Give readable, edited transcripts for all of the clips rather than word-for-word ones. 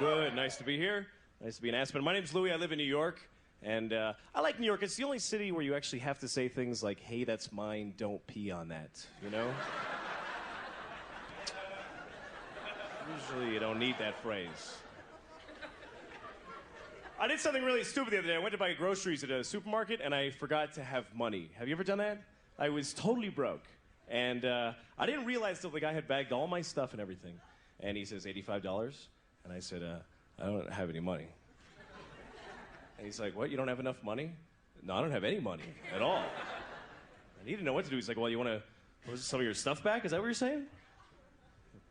Good. Nice to be here. Nice to be in Aspen. My name's Louie. I live in New York. And I like New York. It's the only city where you actually have to say things like, hey, that's mine, don't pee on that, you know? Usually you don't need that phrase. I did something really stupid the other day. I went to buy groceries at a supermarket, and I forgot to have money. Have you ever done that? I was totally broke. And I didn't realize till the guy had bagged all my stuff and everything. And he says, $85? And I said, I don't have any money. And he's like, what, you don't have enough money? No, I don't have any money at all. And he didn't know what to do. He's like, well, you want to put some of your stuff back? Is that what you're saying?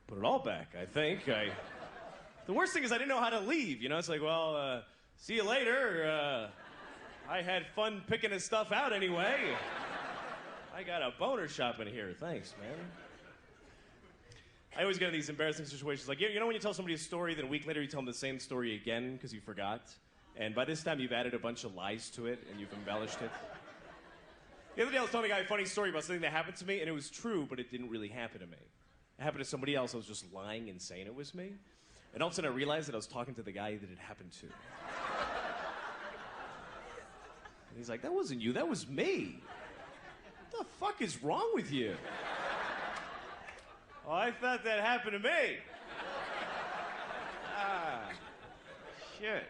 Put it all back, I think. The worst thing is I didn't know how to leave. You know, it's like, well, see you later. I had fun picking his stuff out anyway. I got a boner shop in here. Thanks, man. I always get in these embarrassing situations. Like, you know when you tell somebody a story, then a week later you tell them the same story again because you forgot? And by this time, you've added a bunch of lies to it, and you've embellished it. The other day, I was telling a guy a funny story about something that happened to me, and it was true, but it didn't really happen to me. It happened to somebody else. I was just lying and saying it was me. And all of a sudden, I realized that I was talking to the guy that it happened to. And he's like, that wasn't you, that was me. What the fuck is wrong with you? Oh, I thought that happened to me. Ah, shit.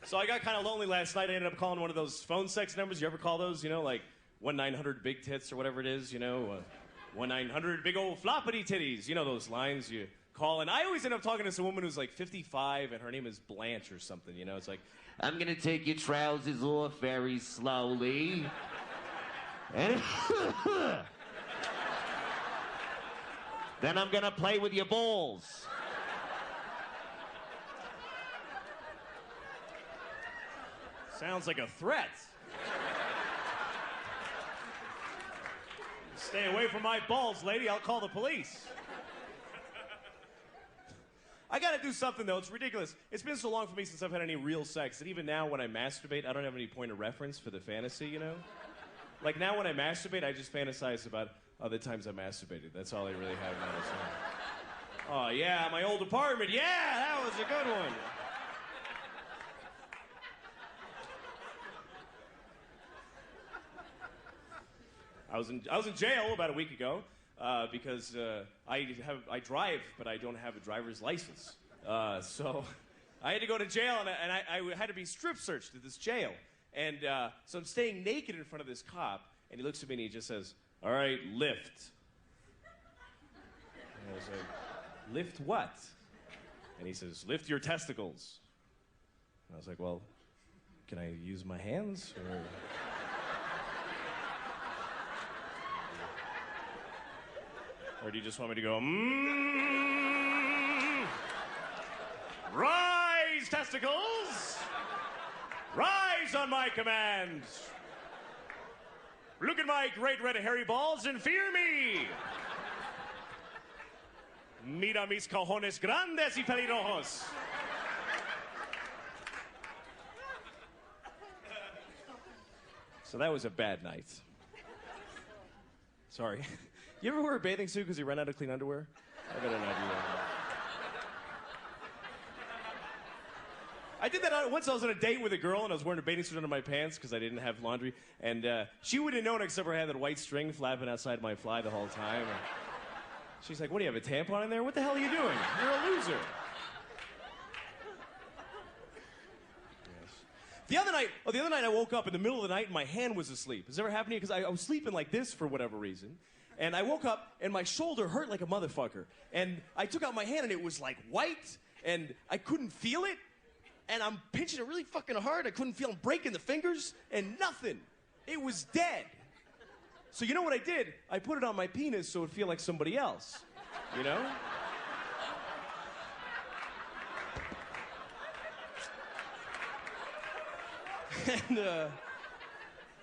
So I got kind of lonely last night. I ended up calling one of those phone sex numbers. You ever call those? You know, like 1-900-BIG-TITS or whatever it is, you know? 1-900-big old floppity titties. You know those lines you call. And I always end up talking to some woman who's like 55 and her name is Blanche or something, you know? It's like, I'm gonna take your trousers off very slowly. And then I'm gonna play with your balls. Sounds like a threat. Stay away from my balls, lady. I'll call the police. I gotta do something, though. It's ridiculous. It's been so long for me since I've had any real sex that even now when I masturbate, I don't have any point of reference for the fantasy, you know? Like now when I masturbate, I just fantasize about other times I masturbated. That's all I really have now. Oh, yeah, my old apartment. Yeah, that was a good one. I was in jail about a week ago because I drive, but I don't have a driver's license. So I had to go to jail, and I had to be strip searched at this jail. And so I'm staying naked in front of this cop, and he looks at me and he just says, all right, lift. And I was like, lift what? And he says, lift your testicles. And I was like, well, can I use my hands? Or do you just want me to go, rise, testicles! Rise on my command! Look at my great red hairy balls and fear me! Mira mis cojones grandes y pelirrojos. So that was a bad night. Sorry. You ever wear a bathing suit because you ran out of clean underwear? I better not do that. I did that once. I was on a date with a girl and I was wearing a bathing suit under my pants because I didn't have laundry. And she wouldn't have known except for I had that white string flapping outside my fly the whole time. And she's like, what, do you have a tampon in there? What the hell are you doing? You're a loser. The other night I woke up in the middle of the night and my hand was asleep. Has this ever happened to you? Because I was sleeping like this for whatever reason. And I woke up and my shoulder hurt like a motherfucker. And I took out my hand and it was like white and I couldn't feel it. And I'm pinching it really fucking hard. I couldn't feel. I'm breaking the fingers and nothing. It was dead. So you know what I did? I put it on my penis so it would feel like somebody else. You know?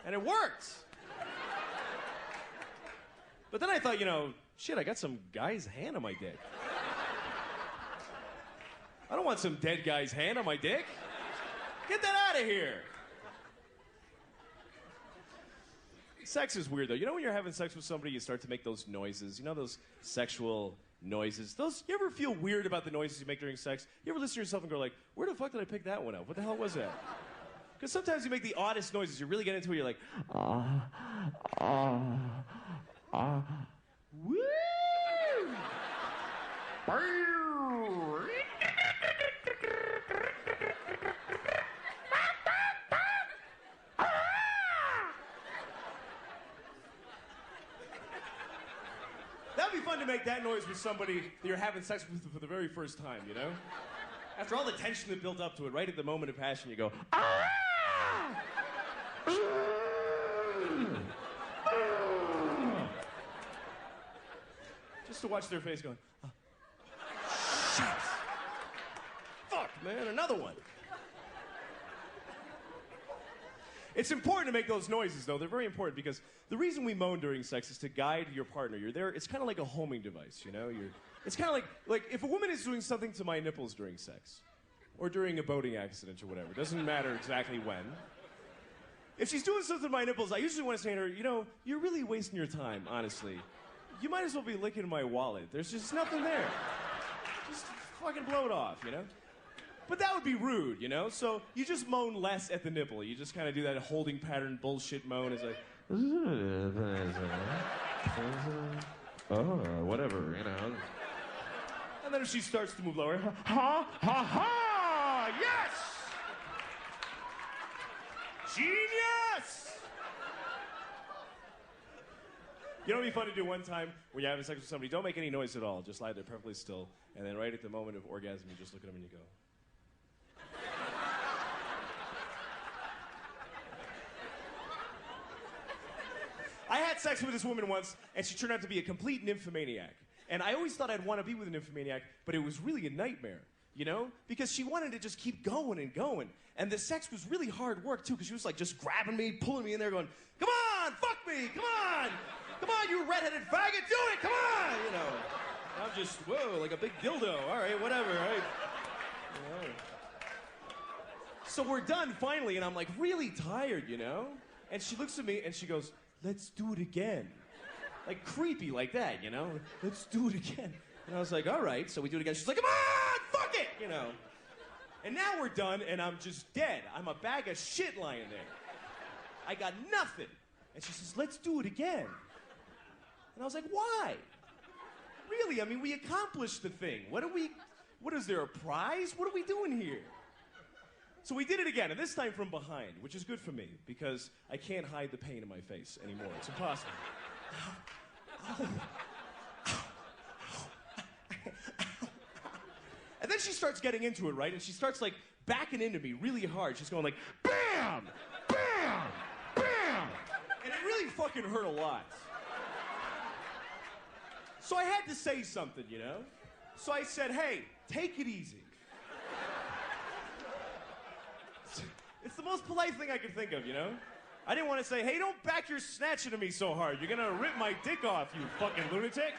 And it worked. But then I thought, you know, shit, I got some guy's hand on my dick. I don't want some dead guy's hand on my dick. Get that out of here. Sex is weird, though. You know when you're having sex with somebody, you start to make those noises. You know those sexual noises. You ever feel weird about the noises you make during sex? You ever listen to yourself and go like, where the fuck did I pick that one up? What the hell was that? Because sometimes you make the oddest noises. You really get into it, you're like, woo! That'd be fun to make that noise with somebody that you're having sex with for the very first time, you know? After all the tension that built up to it, right at the moment of passion, you go, ah! Just to watch their face going, oh, shit. Fuck, man, another one. It's important to make those noises, though. They're very important because the reason we moan during sex is to guide your partner. You're there. It's kind of like a homing device, you know? It's kind of like if a woman is doing something to my nipples during sex or during a boating accident or whatever, it doesn't matter exactly when. If she's doing something to my nipples, I usually want to say to her, you know, you're really wasting your time, honestly. You might as well be licking my wallet. There's just nothing there. Just fucking blow it off, you know? But that would be rude, you know? So you just moan less at the nipple. You just kind of do that holding pattern bullshit moan. It's like, oh, whatever, you know. And then if she starts to move lower, ha, ha, ha, yes! Genius! You know what would be fun to do one time when you're having sex with somebody? Don't make any noise at all. Just lie there perfectly still. And then right at the moment of orgasm, you just look at them and you go, I had sex with this woman once, and she turned out to be a complete nymphomaniac. And I always thought I'd want to be with a nymphomaniac, but it was really a nightmare, you know? Because she wanted to just keep going and going. And the sex was really hard work, too, because she was like just grabbing me, pulling me in there, going, come on, fuck me, come on! Come on, you redheaded faggot, do it, come on! You know, I'm just, whoa, like a big dildo. All right, whatever, right? You know. So we're done, finally, and I'm like really tired, you know? And she looks at me, and she goes, let's do it again. Like creepy like that, you know? Let's do it again. And I was like, all right. So we do it again. She's like, come on, fuck it, you know? And now we're done, and I'm just dead. I'm a bag of shit lying there. I got nothing. And she says, let's do it again. And I was like, why? Really, I mean, we accomplished the thing. What is there, a prize? What are we doing here? So we did it again, and this time from behind, which is good for me, because I can't hide the pain in my face anymore. It's impossible. And then she starts getting into it, right? And she starts, like, backing into me really hard. She's going like, bam! Bam! Bam! And it really fucking hurt a lot. So I had to say something, you know? So I said, hey, take it easy. It's the most polite thing I could think of, you know? I didn't want to say, hey, don't back your snatch into me so hard. You're gonna rip my dick off, you fucking lunatic.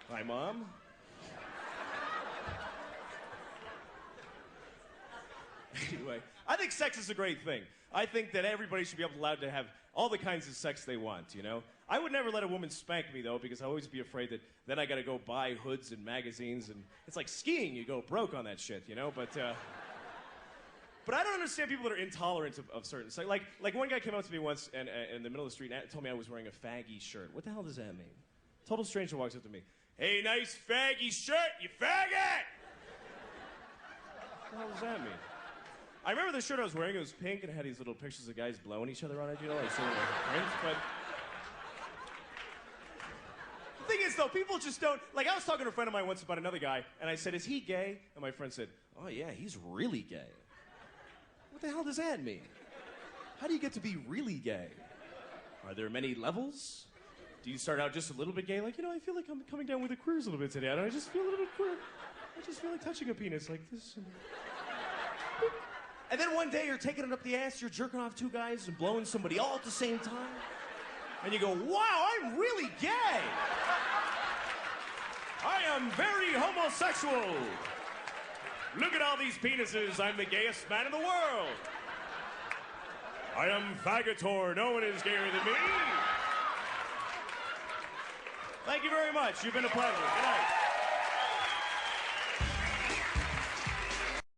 Hi, Mom. Anyway, I think sex is a great thing. I think that everybody should be allowed to have all the kinds of sex they want, you know? I would never let a woman spank me, though, because I always be afraid that then I gotta go buy hoods and magazines, and it's like skiing, you go broke on that shit, you know? But I don't understand people that are intolerant of certain sex. Like one guy came up to me once and in the middle of the street and told me I was wearing a faggy shirt. What the hell does that mean? Total stranger walks up to me. Hey, nice faggy shirt, you faggot! What the hell does that mean? I remember the shirt I was wearing, it was pink and it had these little pictures of guys blowing each other on it, you know, like sort of like a print, but... The thing is, though, people just don't... Like, I was talking to a friend of mine once about another guy, and I said, is he gay? And my friend said, oh, yeah, he's really gay. What the hell does that mean? How do you get to be really gay? Are there many levels? Do you start out just a little bit gay? Like, you know, I feel like I'm coming down with the queers a little bit today. I just feel a little bit queer. I just feel like touching a penis like this. And then one day you're taking it up the ass, you're jerking off two guys and blowing somebody all at the same time. And you go, wow, I'm really gay. I am very homosexual. Look at all these penises. I'm the gayest man in the world. I am Fagator. No one is gayer than me. Thank you very much. You've been a pleasure. Good night.